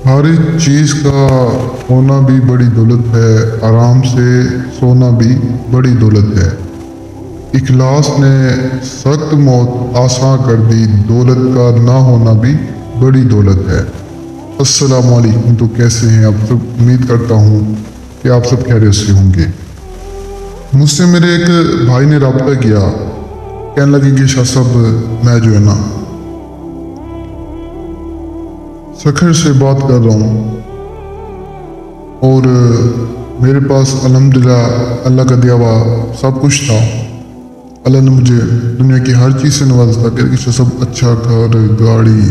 हर एक चीज़ का होना भी बड़ी दौलत है, आराम से सोना भी बड़ी दौलत है। इखलास ने सख्त मौत आसान कर दी, दौलत का ना होना भी बड़ी दौलत है। अस्सलाम वालेकुम। तो कैसे हैं आप सब? उम्मीद करता हूँ कि आप सब खैरियत से होंगे। मुझसे मेरे एक भाई ने रब्ता किया, कहने लगे कि शाह साहब मैं जो है ना सखर से बात कर रहा हूँ और मेरे पास अल्हम्दुलिल्लाह अल्लाह का दिया हुआ सब कुछ था। अल्लाह ने मुझे दुनिया की हर चीज़ से नवाजा था कि सब अच्छा घर, गाड़ी,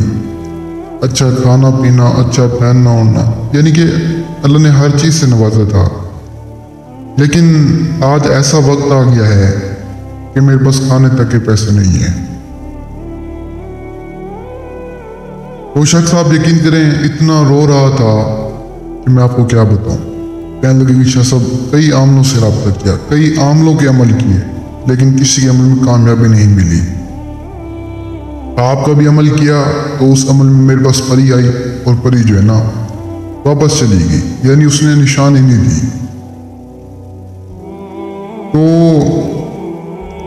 अच्छा खाना पीना, अच्छा पहनना ओढ़ना, यानी कि अल्लाह ने हर चीज़ से नवाजा था। लेकिन आज ऐसा वक्त आ गया है कि मेरे पास खाने तक के पैसे नहीं हैं। वो शख्स, आप यकीन करें, इतना रो रहा था कि मैं आपको क्या बताऊं। कहने लगे कि शाह साहब कई आमलों से रब्ता किया, कई आमलों के अमल किए, लेकिन किसी के अमल में कामयाबी नहीं मिली। आपका भी अमल किया तो उस अमल में मेरे पास परी आई और परी जो है ना वापस चली गई, यानी उसने निशान ही नहीं दी। तो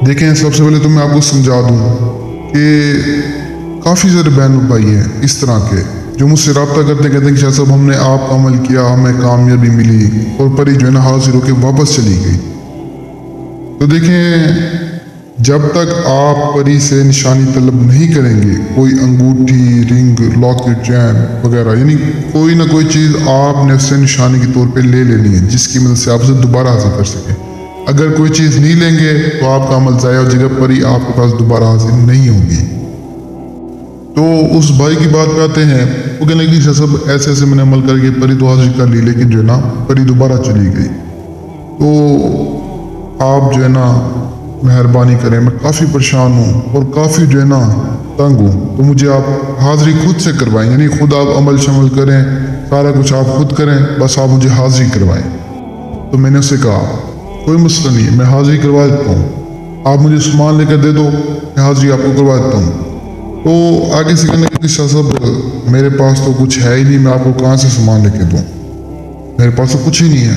देखें, सबसे पहले तो मैं आपको समझा दूं कि काफ़ी सारे बहन भाई हैं इस तरह के जो मुझसे रब्ता करते कहते हैं कि शाह साहब हमने आप अमल किया, हमें कामयाबी मिली और परी जो है ना हाजिर होकर वापस चली गई। तो देखें, जब तक आप परी से निशानी तलब नहीं करेंगे, कोई अंगूठी, रिंग, लॉकेट, चैन वगैरह, यानी कोई ना कोई चीज़ आपने उससे निशानी के तौर पे ले लेनी है जिसकी मदद से आप उसे दोबारा हासिल कर सकें। अगर कोई चीज़ नहीं लेंगे तो आपका अमल ज़ाया हो जाएगा, परी आपके पास दोबारा हासिल नहीं होगी। तो उस भाई की बात पे आते हैं। वो कहने लगी शाह साहब ऐसे ऐसे मैंने अमल करके परी तो हासिल कर ली, लेकिन जो है ना परी दोबारा चली गई। तो आप जो है ना मेहरबानी करें, मैं काफ़ी परेशान हूँ और काफ़ी जो है ना तंग हूँ, तो मुझे आप हाजिरी खुद से करवाएं, यानी खुद आप अमल शमल करें, सारा कुछ आप खुद करें, बस आप मुझे हाजिरी करवाएं। तो मैंने उससे कहा कोई मसला नहीं है, मैं हाजिरी करवा देता हूँ, आप मुझे सामान लेकर दे दो, मैं हाजिरी आपको करवा देता हूँ। तो आगे से कहने लगे शाह साहब मेरे पास तो कुछ है ही नहीं, मैं आपको कहाँ से सामान लेके दूँ, मेरे पास तो कुछ ही नहीं है।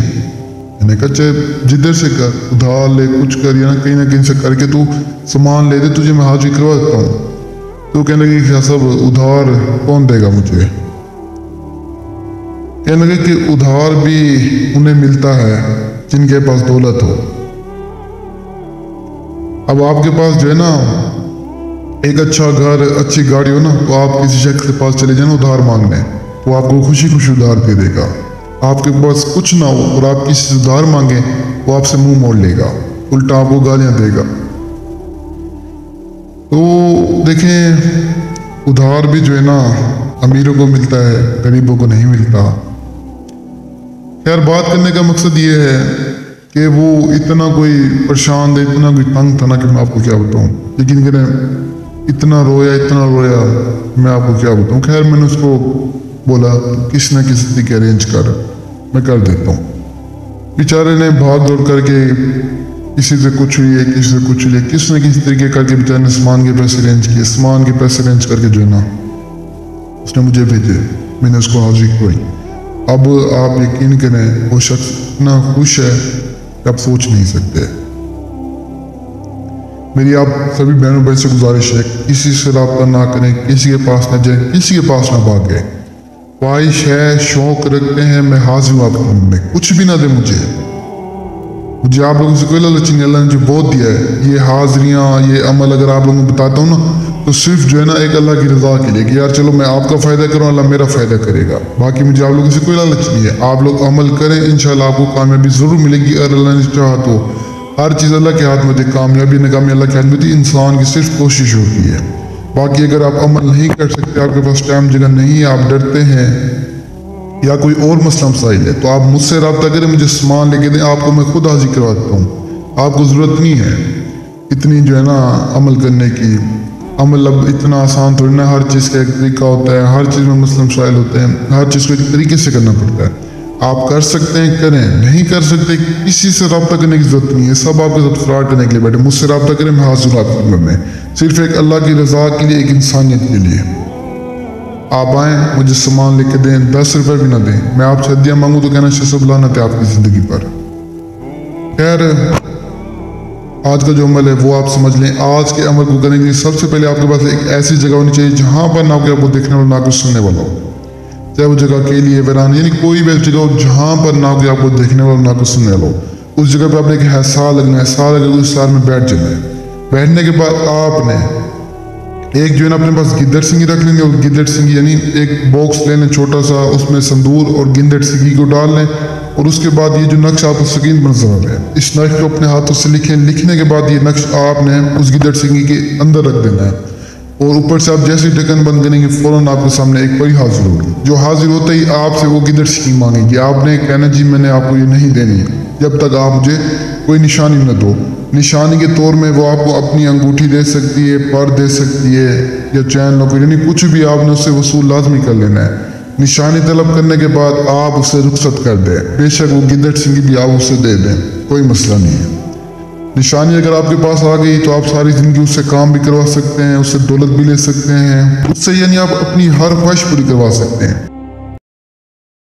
मैंने कहा चाहे जिधर से कर, उधार ले, कुछ कर, या ना कहीं से करके तू सामान ले दे, तुझे मैं हाजिरी करवा देता हूँ। तो कहने लगे शाह साहब उधार कौन देगा मुझे? कहने लगे कि उधार भी उन्हें मिलता है जिनके पास दौलत हो। अब आपके पास जो है ना एक अच्छा घर, अच्छी गाड़ी हो ना, तो आप किसी शख्स के पास चले जाए ना उधार मांगने, तो आपको खुशी खुशी उधार दे देगा। आपके पास कुछ ना हो और आप किसी से उधार मांगे, वो आपसे मुंह मोड़ लेगा, उल्टा आपको गालियां देगा। तो देखें, उधार भी जो है ना अमीरों को मिलता है, गरीबों को नहीं मिलता। खैर, बात करने का मकसद ये है कि वो इतना कोई परेशान था, इतना कोई तंग था ना कि मैं आपको क्या बताऊं। लेकिन करें, इतना रोया, मैं आपको क्या बताऊं। खैर, मैंने उसको बोला किसी न किसी तरीके अरेंज कर, मैं कर देता हूँ। बेचारे ने भाग दौड़ करके किसी से कुछ लिए, किसी से कुछ लिए, किसी न किसी तरीके करके बेचारे ने सामान के पैसे अरेंज किए। सामान के पैसे अरेंज करके जो है ना उसने मुझे भेजे, मैंने उसको हाजिरी करवाई। अब आप यकीन करें, वो शख्स इतना खुश है कि आप सोच नहीं सकते। मेरी आप सभी बहनों भाई से गुजारिश है, किसी से रब्ता ना करें, किसी के पास ना जाए, किसी के पास ना भागे। ख्वाहिश है, शौक रखते हैं, मैं हाजिर हूँ आपके सामने, कुछ भी ना दे मुझे आप लोगों से कोई लालच नहीं। अल्लाह ने जो बहुत दिया है, ये हाजिरियाँ, ये अमल अगर आप लोगों को बताता हूँ ना, तो सिर्फ जो है ना एक अल्लाह की रजा के लिए कि यार चलो मैं आपका फ़ायदा करूँ, अल्लाह मेरा फ़ायदा करेगा। बाकी मुझे आप लोगों से कोई लालच नहीं है। आप लोग अमल करें, इंशाल्लाह आपको कामयाबी ज़रूर मिलेगी। और अल्लाह ने चाहा तो हर चीज़ अल्लाह के हाथ में होती है, कामयाबी नाकामी अल्लाह के हाथ में होती है, इंसान की सिर्फ कोशिश होती है। बाकी अगर आप अमल नहीं कर सकते, आपके पास टाइम जगह नहीं है, आप डरते हैं या कोई और मसला मसाइल है, तो आप मुझसे रब्ता करें, मुझे सामान लेके दें, आपको मैं खुद हाजिर करवा देता हूँ। आपको ज़रूरत नहीं है इतनी जो है ना अमल करने की। अमल अब इतना आसान थोड़ी ना, हर चीज़ का एक तरीका होता है, हर चीज़ में मसला मसाइल होते हैं, हर चीज़ को एक तरीके से करना पड़ता है। आप कर सकते हैं करें, नहीं कर सकते किसी से रब्ता करने की जरूरत नहीं है। सब आपके साथ फ्रॉड करने के लिए बैठे। मुझसे रब्ता करें, मैं हाजिर हूँ आपकी खिदमत में, सिर्फ एक अल्लाह की रजा के लिए, एक इंसानियत के लिए। آپ آئیں, مجھے سامان لے کے دیں, 10 روپے بھی نہ دیں, میں آپ سے ہدیہ مانگوں تو کہنا شاہ صاحب لعنت ہے آپ کی زندگی پر. خیر آج کا جو عمل ہے وہ آپ سمجھ لیں. آج کے عمل کو کرنے کے لیے سب سے پہلے آپ کے پاس ایک ایسی جگہ ہونی چاہیے جہاں پر نہ کوئی آپ کو دیکھنے والا نہ کوئی سننے والا ہو. چاہے وہ جگہ اکیلی ہے, ویران, یعنی کوئی بھی جگہ ہو جہاں پر نہ کوئی آپ کو دیکھنے والا نہ کوئی سننے والا ہو. اس جگہ پہ آپ نے ایک سا لگنا ہے, سا لگے اس سال میں بیٹھ جانا ہے. بیٹھنے کے بعد آپ نے ایک جو ہے نا اپنے پاس گدڑ سنگی رکھ لیں گے, اور گدڑ سنگی یعنی ایک باکس لے لیں چھوٹا سا, اس میں سندور اور گدڑ سنگی کو ڈال لیں, اور اس کے بعد یہ جو نقش آپ کو سکرین پر نظر ہے اس نقش کو اپنے ہاتھوں سے لکھیں. لکھنے کے بعد یہ نقش آپ نے اس گدڑ سنگی کے اندر رکھ دینا ہے, اور اوپر سے آپ جیسے ڈھکن بند کریں گے فوراً آپ کے سامنے ایک پری حاضر ہوگی, جو حاضر ہوتا ہی آپ سے وہ گدڑ سنگی مانگے گی. آپ نے کہنا جی میں نے آپ کو یہ نہیں دینی جب تک آپ مجھے کوئی نشانی نہ دو. نشانی کے طور میں وہ آپ کو اپنی انگوٹھی دے سکتی ہے, پر دے سکتی ہے, یا چین نہ کوئی, یعنی کچھ بھی آپ نے اس سے وصول لازمی کر لینا ہے. نشانی طلب کرنے کے بعد آپ اسے رخصت کر دیں, بے شک وہ گدڑ سنگی بھی آپ اسے دے دیں, کوئی مسئلہ نہیں ہے. نشانی اگر آپ کے پاس آ گئی تو آپ ساری زندگی اس سے کام بھی کروا سکتے ہیں, اس سے دولت بھی لے سکتے ہیں, اس سے یعنی آپ اپنی ہر خواہش پوری کروا سکتے ہیں.